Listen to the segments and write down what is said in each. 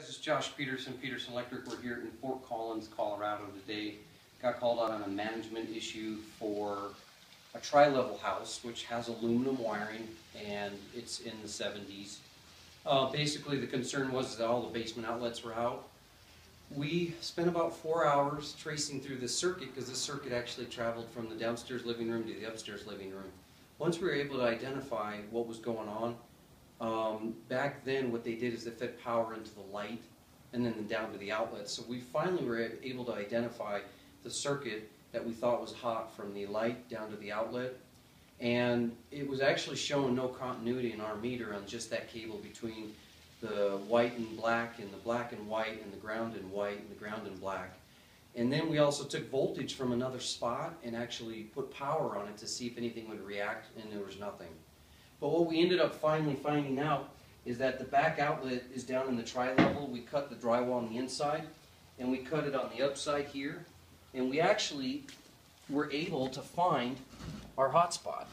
This is Josh Peterson, Peterson Electric. We're here in Fort Collins, Colorado today. Got called out on a management issue for a tri-level house which has aluminum wiring and it's in the 70s. Basically the concern was that all the basement outlets were out. We spent about 4 hours tracing through this circuit because this circuit actually traveled from the downstairs living room to the upstairs living room. Once we were able to identify what was going on, back then what they did is they fed power into the light and then down to the outlet. So we finally were able to identify the circuit that we thought was hot from the light down to the outlet. And it was actually showing no continuity in our meter on just that cable between the white and black and the black and white and the ground and white and the ground and black. And then we also took voltage from another spot and actually put power on it to see if anything would react, and there was nothing. But what we ended up finally finding out is that the back outlet is down in the tri-level. We cut the drywall on the inside and we cut it on the upside here, and we actually were able to find our hotspot.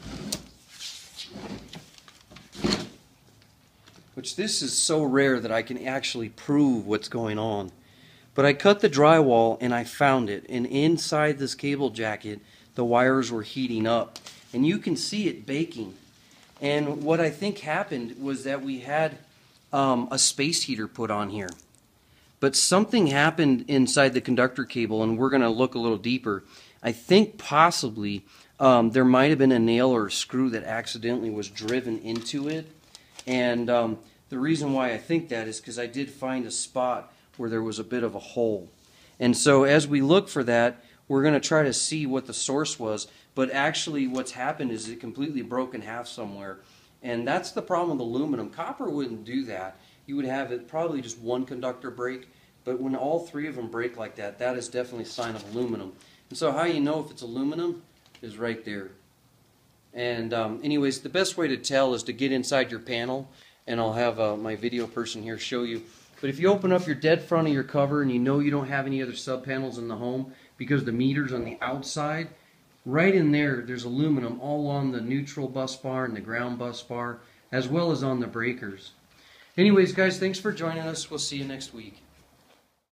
Which this is so rare that I can actually prove what's going on. But I cut the drywall and I found it, and inside this cable jacket the wires were heating up and you can see it baking. And what I think happened was that we had a space heater put on here. But something happened inside the conductor cable, and we're going to look a little deeper. I think possibly there might have been a nail or a screw that accidentally was driven into it. And the reason why I think that is because I did find a spot where there was a bit of a hole. And so as we look for that, we're going to try to see what the source was. But actually what's happened is it completely broke in half somewhere. And that's the problem with aluminum. Copper wouldn't do that. You would have it probably just one conductor break. But when all three of them break like that, that is definitely a sign of aluminum. And so how you know if it's aluminum is right there. And anyways, the best way to tell is to get inside your panel, and I'll have my video person here show you. But if you open up your dead front of your cover and you know you don't have any other sub panels in the home because the meter's on the outside, right in there there's aluminum all on the neutral bus bar and the ground bus bar, as well as on the breakers. Anyways guys, thanks for joining us. We'll see you next week.